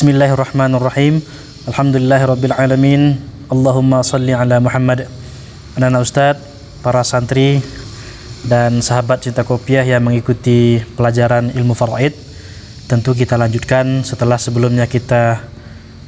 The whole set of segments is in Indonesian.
Bismillahirrahmanirrahim. Alhamdulillahirabbil alamin. Allahumma shalli ala Muhammad. Anak-anak Ustadz, para santri dan sahabat cinta kopiah yang mengikuti pelajaran ilmu faraid, tentu kita lanjutkan setelah sebelumnya kita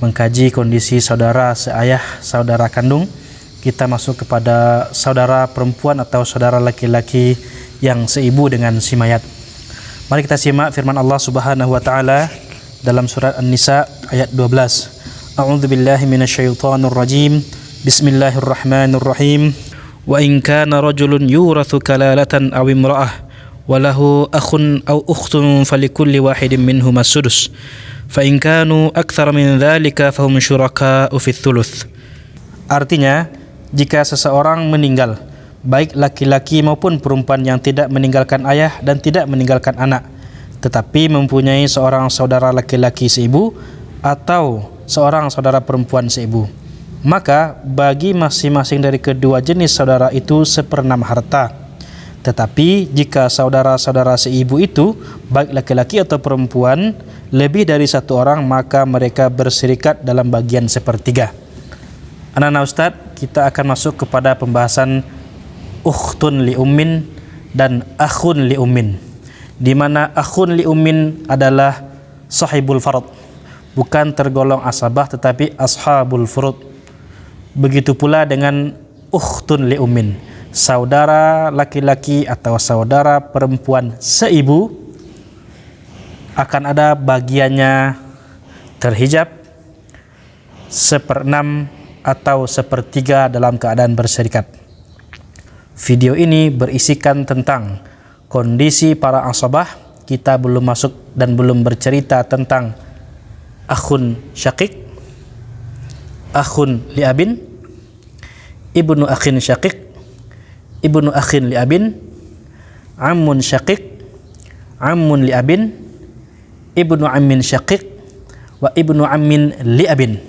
mengkaji kondisi saudara seayah, saudara kandung. Kita masuk kepada saudara perempuan atau saudara laki-laki yang seibu dengan si mayat. Mari kita simak firman Allah Subhanahu wa taala dalam surat An-Nisa ayat 12. A'udzubillahi minasyaitonir rajim. Bismillahirrahmanirrahim. Wa in kana rajulun yurathu kalalatan aw imra'ah wa lahu akhun aw ukhtun falikulli wahidin minhum as-sudus. Fa in kanu aktsara min dzalika fahum syuraka'u fits thuluts. Artinya, jika seseorang meninggal, baik laki-laki maupun perempuan yang tidak meninggalkan ayah dan tidak meninggalkan anak, tetapi mempunyai seorang saudara laki-laki seibu atau seorang saudara perempuan seibu, maka bagi masing-masing dari kedua jenis saudara itu seperenam harta. Tetapi jika saudara-saudara seibu itu, baik laki-laki atau perempuan, lebih dari satu orang, maka mereka berserikat dalam bagian sepertiga. Anak-anak Ustadz, kita akan masuk kepada pembahasan ukhtun li ummin dan akhun li ummin, di mana akhun li ummin adalah sahibul farad, bukan tergolong asabah tetapi ashabul furud. Begitu pula dengan ukhtun li ummin, saudara laki-laki atau saudara perempuan seibu, akan ada bagiannya terhijab seperenam atau sepertiga dalam keadaan berserikat. Video ini berisikan tentang kondisi para asabah. Kita belum masuk dan belum bercerita tentang akhun syakik, akhun liabin, ibnu akhin syakik, ibnu akhin liabin, ammun syakik, ammun liabin, ibnu ammin syakik, wa ibnu ammin liabin.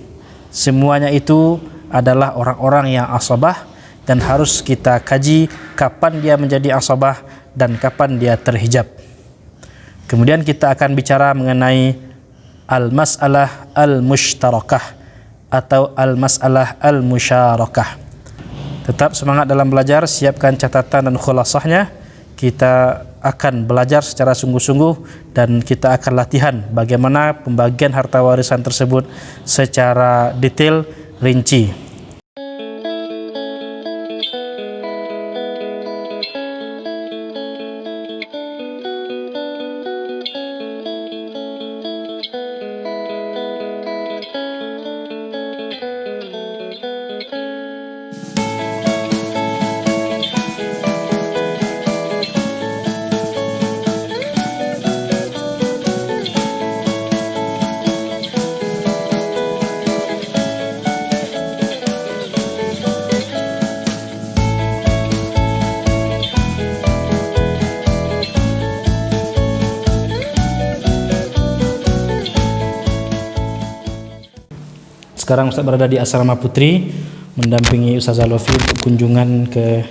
Semuanya itu adalah orang-orang yang asabah, dan harus kita kaji kapan dia menjadi asabah dan kapan dia terhijab. Kemudian kita akan bicara mengenai al-mas'alah al-mushtarakah atau al-mas'alah al-musyarakah. Tetap semangat dalam belajar, siapkan catatan dan khulasahnya. Kita akan belajar secara sungguh-sungguh dan kita akan latihan bagaimana pembagian harta warisan tersebut secara detail, rinci. Sekarang Ustaz berada di asrama putri, mendampingi Ustazah Lofi untuk kunjungan ke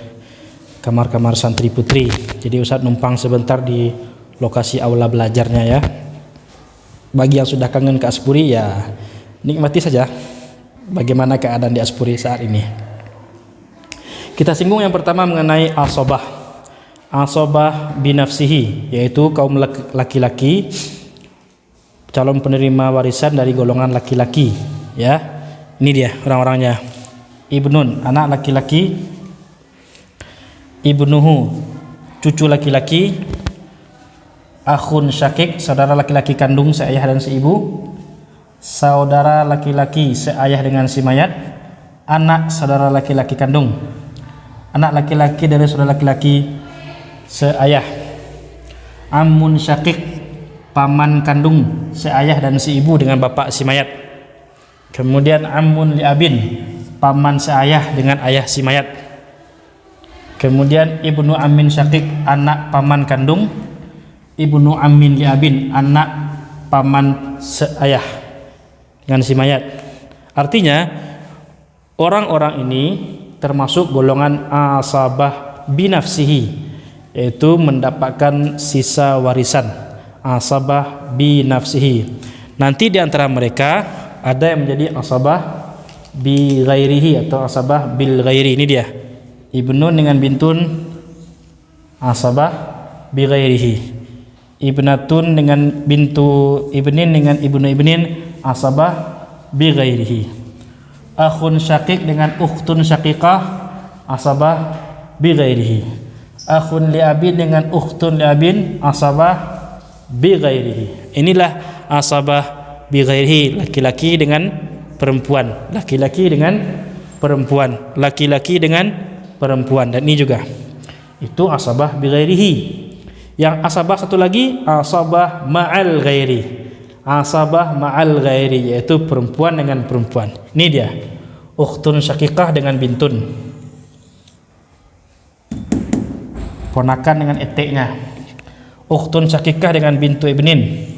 kamar-kamar santri putri. Jadi Ustaz numpang sebentar di lokasi aula belajarnya ya. Bagi yang sudah kangen ke Aspuri, ya nikmati saja bagaimana keadaan di Aspuri saat ini. Kita singgung yang pertama mengenai asabah. Asabah binafsihi, yaitu kaum laki-laki, calon penerima warisan dari golongan laki-laki. Ya, ini dia orang-orangnya. Ibnun, anak laki-laki. Ibnuhu, cucu laki-laki. Akhun syakik, saudara laki-laki kandung seayah dan seibu. Saudara laki-laki seayah dengan si mayat. Anak saudara laki-laki kandung. Anak laki-laki dari saudara laki-laki seayah. Ammun syakik, paman kandung seayah dan seibu dengan bapak si mayat. Kemudian ammun liabin, paman seayah dengan ayah si mayat. Kemudian ibnu ammin syakik, anak paman kandung. Ibnu ammin liabin, anak paman seayah dengan si mayat. Artinya orang-orang ini termasuk golongan asabah binafsihi, yaitu mendapatkan sisa warisan. Asabah binafsihi. Nanti di antara mereka ada yang menjadi asabah bi ghairihi atau asabah bil ghairi. Ini dia. Ibnun dengan bintun asabah bi ghairihi. Ibnatun dengan bintu ibnin dengan ibnu ibnin asabah bi ghairihi. Akhun syakik dengan ukhtun syakikah asabah bi ghairihi. Akhun li abin dengan ukhtun li abin asabah bi ghairihi. Inilah asabah bi ghairihi, laki-laki dengan perempuan, laki-laki dengan perempuan, laki-laki dengan perempuan. Dan ini juga itu asabah bi ghairihi. Yang asabah satu lagi asabah ma'al ghairi. Asabah ma'al ghairi yaitu perempuan dengan perempuan. Ini dia. Ukhtun syakikah dengan bintun. Ponakan dengan eteknya. Ukhtun syakikah dengan bintu ibnin.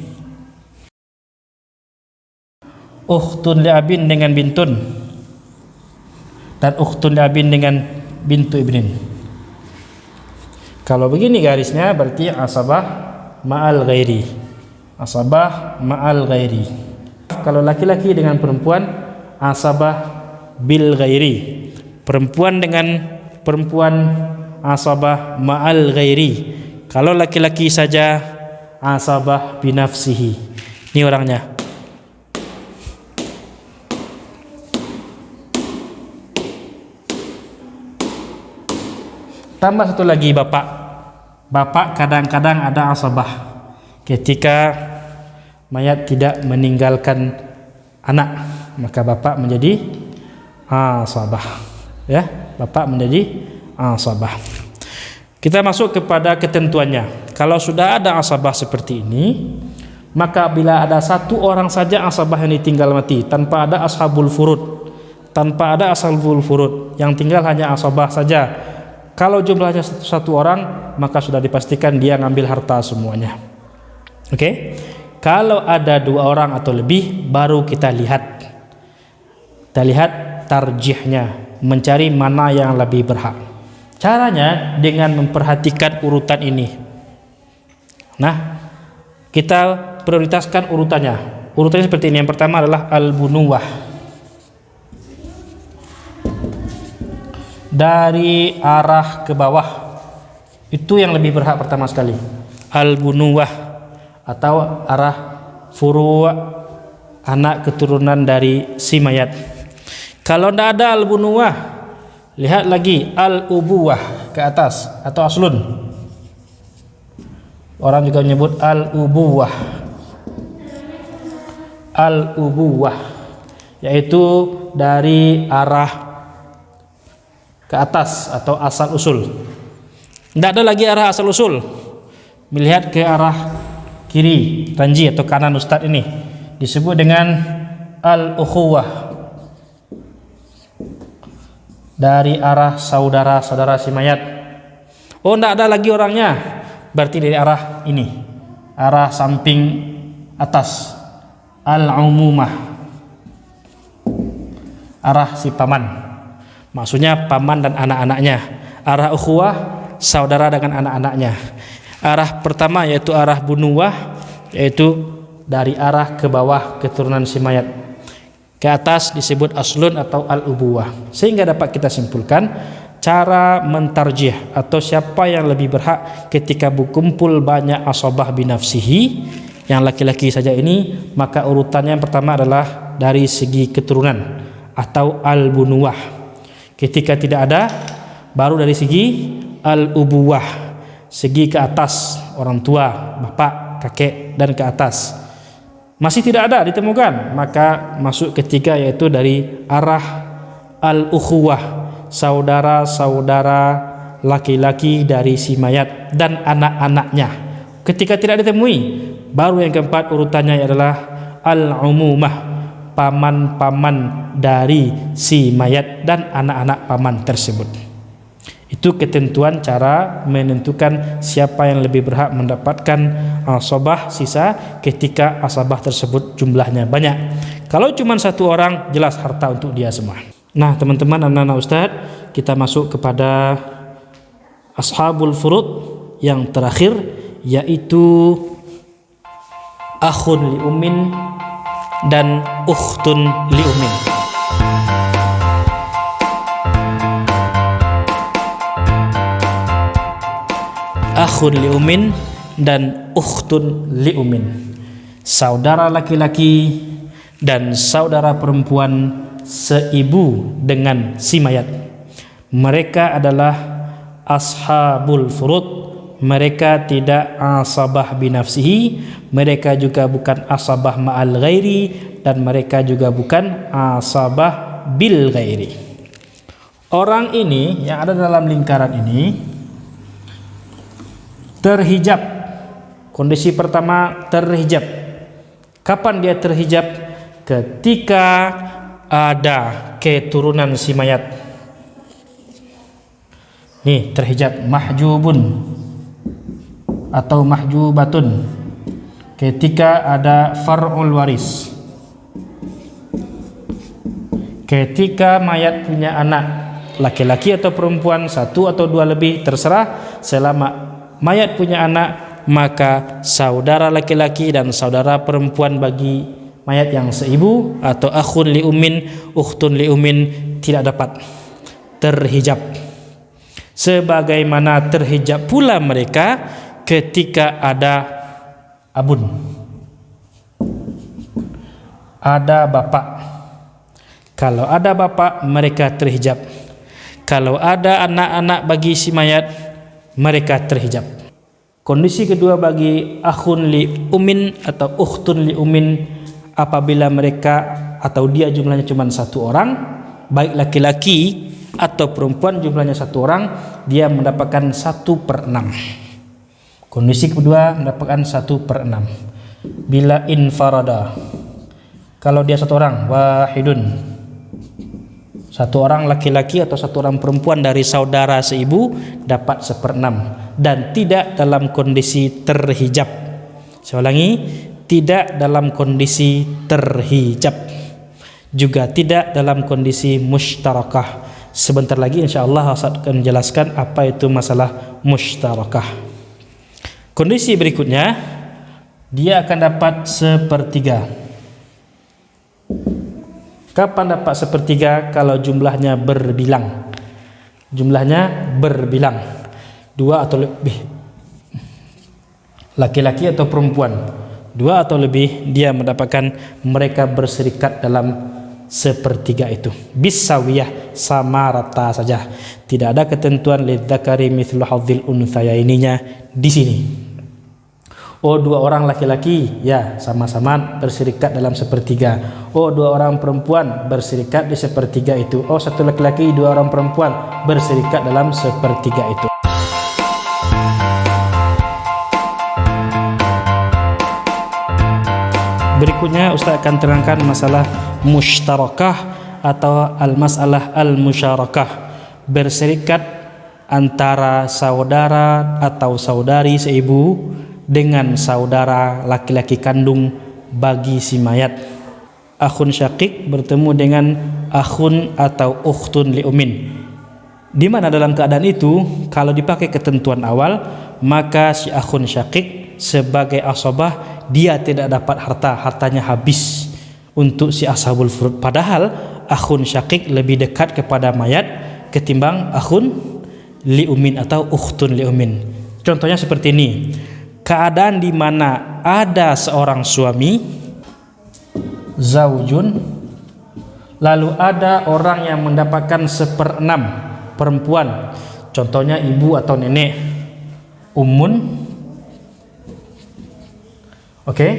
Ukhtun li'abin dengan bintun. Dan ukhtun li'abin dengan bintu ibnin. Kalau begini garisnya berarti asabah ma'al ghairi. Asabah ma'al ghairi. Kalau laki-laki dengan perempuan asabah bil ghairi. Perempuan dengan perempuan asabah ma'al ghairi. Kalau laki-laki saja asabah binafsihi. Ini orangnya. Tambah satu lagi bapak. Bapak kadang-kadang ada asabah ketika mayat tidak meninggalkan anak, maka bapak menjadi asabah. Ya, bapak menjadi asabah. Kita masuk kepada ketentuannya. Kalau sudah ada asabah seperti ini, maka bila ada satu orang saja asabah yang ditinggal mati tanpa ada ashabul furud, tanpa ada ashabul furud, yang tinggal hanya asabah saja. Kalau jumlahnya satu orang, maka sudah dipastikan dia ngambil harta semuanya. Oke? Kalau ada dua orang atau lebih, baru kita lihat. Kita lihat tarjihnya, mencari mana yang lebih berhak. Caranya dengan memperhatikan urutan ini. Nah, kita prioritaskan urutannya. Urutannya seperti ini. Yang pertama adalah al-bunuwah. Dari arah ke bawah, itu yang lebih berhak pertama sekali. Al-bunuwah atau arah furu', anak keturunan dari si mayat. Kalau tidak ada al-bunuwah, lihat lagi al-ubuwah ke atas atau aslun. Orang juga menyebut al-ubuwah. Al-ubuwah yaitu dari arah ke atas atau asal usul. Tidak ada lagi arah asal usul. Melihat ke arah kiri, tanji atau kanan ustadz ini disebut dengan al-ukhuwah. Dari arah saudara-saudara si mayat. Oh, tidak ada lagi orangnya. Berarti dari arah ini, arah samping atas, al-umumah, arah si paman. Maksudnya paman dan anak-anaknya. Arah ukhuwah, saudara dengan anak-anaknya. Arah pertama yaitu arah bunuwah, yaitu dari arah ke bawah keturunan si mayat. Ke atas disebut aslun atau al-ubuwah. Sehingga dapat kita simpulkan cara mentarjih atau siapa yang lebih berhak ketika berkumpul banyak asabah binafsihi, yang laki-laki saja ini, maka urutannya yang pertama adalah dari segi keturunan atau al-bunuwah. Ketika tidak ada, baru dari segi al-ubuwah, segi ke atas, orang tua, bapak, kakek, dan ke atas. Masih tidak ada ditemukan, maka masuk ketiga yaitu dari arah al-ukhuwah, saudara-saudara laki-laki dari si mayat dan anak-anaknya. Ketika tidak ditemui, baru yang keempat urutannya adalah al-umumah, paman-paman dari si mayat dan anak-anak paman tersebut. Itu ketentuan cara menentukan siapa yang lebih berhak mendapatkan asabah sisa ketika asabah tersebut jumlahnya banyak. Kalau cuma satu orang, jelas harta untuk dia semua. Nah, teman-teman, anak-anak ustadz, kita masuk kepada ashabul furud yang terakhir, yaitu akhun li ummin dan ukhtun li ummin. Akhun li ummin dan ukhtun li ummin. Saudara laki-laki dan saudara perempuan seibu dengan si mayat. Mereka adalah ashabul furud. Mereka tidak asabah binafsihi, mereka juga bukan asabah ma'al ghairi, dan mereka juga bukan asabah bil ghairi. Orang ini yang ada dalam lingkaran ini terhijab. Kondisi pertama terhijab. Kapan dia terhijab? Ketika ada keturunan si mayat. Nih, terhijab, mahjubun atau mahjubatun. Ketika ada far'ul waris. Ketika mayat punya anak, laki-laki atau perempuan, satu atau dua lebih, terserah. Selama mayat punya anak, maka saudara laki-laki dan saudara perempuan bagi mayat yang seibu atau akhun li ummin, ukhtun li ummin tidak dapat terhijab. Sebagaimana terhijab pula mereka ketika ada abun, ada bapak. Kalau ada bapak, mereka terhijab. Kalau ada anak-anak bagi si mayat, mereka terhijab. Kondisi kedua bagi akhun li ummin atau ukhtun li ummin, apabila mereka atau dia jumlahnya cuma satu orang, baik laki-laki atau perempuan jumlahnya satu orang, dia mendapatkan 1/6. Kondisi kedua mendapatkan 1/6. Bila infarada, kalau dia satu orang, wahidun, satu orang laki-laki atau satu orang perempuan dari saudara seibu dapat 1/6 dan tidak dalam kondisi terhijab. Saya ulangi, tidak dalam kondisi terhijab, juga tidak dalam kondisi mushtarakah. Sebentar lagi insyaallah Ustaz akan menjelaskan apa itu masalah mushtarakah. Kondisi berikutnya, dia akan dapat 1/3. Kapan dapat 1/3? Kalau jumlahnya berbilang. Jumlahnya berbilang, dua atau lebih, laki-laki atau perempuan, dua atau lebih, dia mendapatkan, mereka berserikat dalam 1/3 itu. Bisawiyah, sama rata saja. Tidak ada ketentuan lidzakari mithlu hadzil unthayaininya di sini. Oh, dua orang laki-laki, ya sama-sama berserikat dalam 1/3. Oh, dua orang perempuan berserikat di 1/3 itu. Oh, satu laki-laki, dua orang perempuan berserikat dalam 1/3 itu. Berikutnya Ustaz akan terangkan masalah mushtarakah atau al-masalah al-musyarakah, berserikat antara saudara atau saudari seibu dengan saudara laki-laki kandung bagi si mayat. Akhun syakik bertemu dengan akhun atau ukhtun li ummin. Di mana dalam keadaan itu, kalau dipakai ketentuan awal, maka si akhun syakik sebagai asabah dia tidak dapat hartanya habis untuk si ashabul furud. Padahal akhun syakik lebih dekat kepada mayat ketimbang akhun li ummin atau ukhtun li ummin. Contohnya seperti ini. Keadaan di mana ada seorang suami, zaujun, lalu ada orang yang mendapatkan 1/6, perempuan. Contohnya ibu atau nenek, ummun. Oke.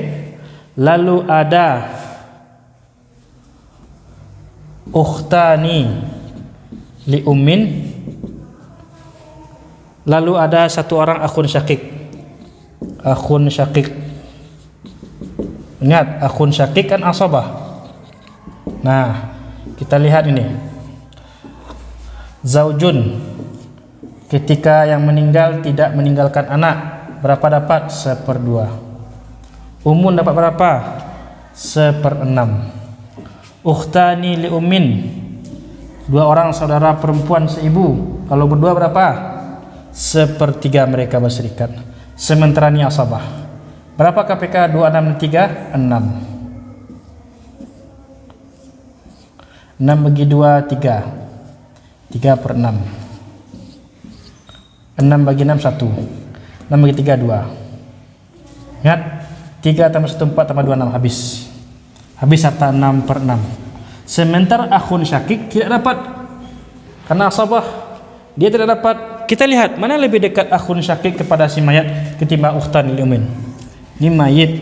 Lalu ada ukhtani li ummin. Lalu ada satu orang akhun syakik. Akhun syakik. Ingat, akhun syakik kan asabah. Nah, kita lihat ini. Zaujun, ketika yang meninggal tidak meninggalkan anak, berapa dapat? 1/2. Ummun dapat berapa? 1/6. Ukhtani li ummin, dua orang saudara perempuan seibu, kalau berdua berapa? 1/3 mereka berserikat. Sementara ni asabah. Berapa KPK 2 6 3? 6. 6 bagi 2, 3. 3 per 6. 6 bagi 6, 1. 6 bagi 3, 2. Ingat, 3 tambah 1, 4 tambah 2, 6. Habis harta 6 per 6. Sementara akhun syakik tidak dapat. Karena asabah, dia tidak dapat. Kita lihat, mana lebih dekat akhun syakik kepada si mayat ketimbang ukhtan lil ummin. Ini mayit.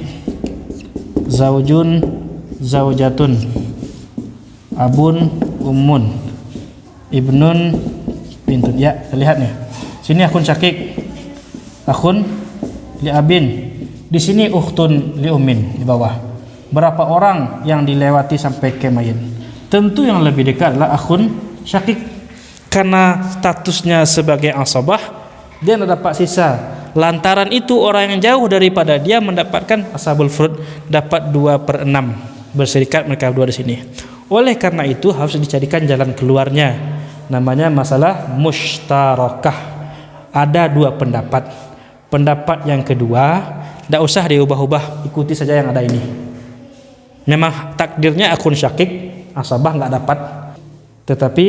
Zaujun, zaujatun. Abun, ummun. Ibnun, bintun. Ya, kita lihat nih. Sini akhun syakik. Akhun li abin. Di sini ukhtun li ummin di bawah. Berapa orang yang dilewati sampai ke mayit? Tentu yang lebih dekat adalah akhun syakik. Karena statusnya sebagai asabah, dia tidak dapat sisa. Lantaran itu orang yang jauh daripada dia mendapatkan ashabul furud, dapat 2 per 6. Berserikat mereka berdua di sini. Oleh karena itu harus dicarikan jalan keluarnya. Namanya masalah mushtarakah. Ada 2 pendapat. Pendapat yang kedua, tidak usah diubah-ubah, ikuti saja yang ada ini. Memang takdirnya akun syakik, asabah nggak dapat. Tetapi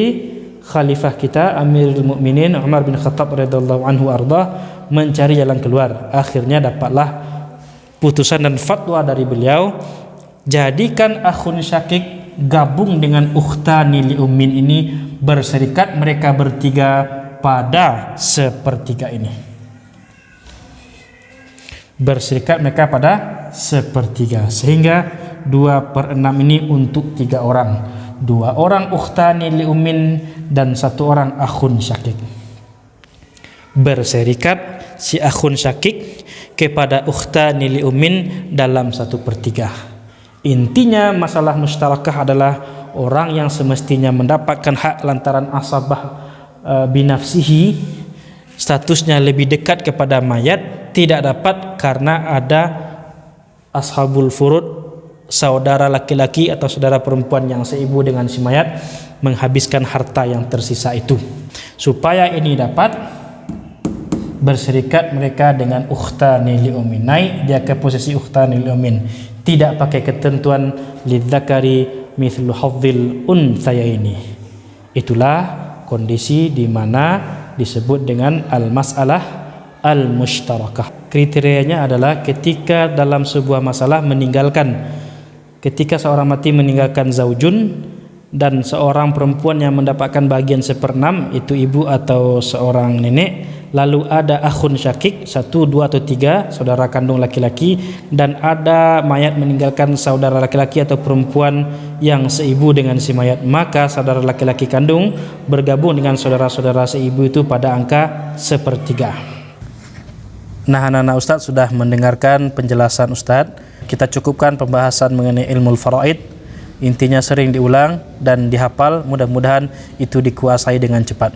khalifah kita Amirul Mukminin Umar bin Khattab radhiyallahu anhu arda mencari jalan keluar. Akhirnya dapatlah putusan dan fatwa dari beliau, jadikan akhun syakik gabung dengan ukhtani li ummin ini, berserikat mereka bertiga pada sepertiga ini. Berserikat mereka pada sepertiga, sehingga 2 per 6 ini untuk 3 orang. 2 orang ukhtani li ummin dan 1 orang akhun syakik. Berserikat si akhun syakik kepada ukhtani li ummin dalam 1/3. Intinya masalah mustarakah adalah orang yang semestinya mendapatkan hak lantaran asabah binafsihi, statusnya lebih dekat kepada mayat, tidak dapat karena ada ashabul furud, saudara laki-laki atau saudara perempuan yang seibu dengan si mayat, menghabiskan harta yang tersisa itu. Supaya ini dapat, berserikat mereka dengan ukhtani li ummin, naik dia ke posisi ukhtani li ummin, tidak pakai ketentuan lidzakari mithlu hadzil unthayaini. Itulah kondisi di mana disebut dengan al-mas'alah al-mushtarakah. Kriterianya adalah ketika dalam sebuah masalah meninggalkan, ketika seorang mati meninggalkan zaujun dan seorang perempuan yang mendapatkan bagian 1/6, itu ibu atau seorang nenek, lalu ada akhun syakik 1, 2 atau 3 saudara kandung laki-laki, dan ada mayat meninggalkan saudara laki-laki atau perempuan yang seibu dengan si mayat, maka saudara laki-laki kandung bergabung dengan saudara-saudara seibu itu pada angka 1/3. Nah, anak-anak Ustadz sudah mendengarkan penjelasan Ustadz. Kita cukupkan pembahasan mengenai ilmu faraid. Intinya sering diulang dan dihafal, mudah-mudahan itu dikuasai dengan cepat.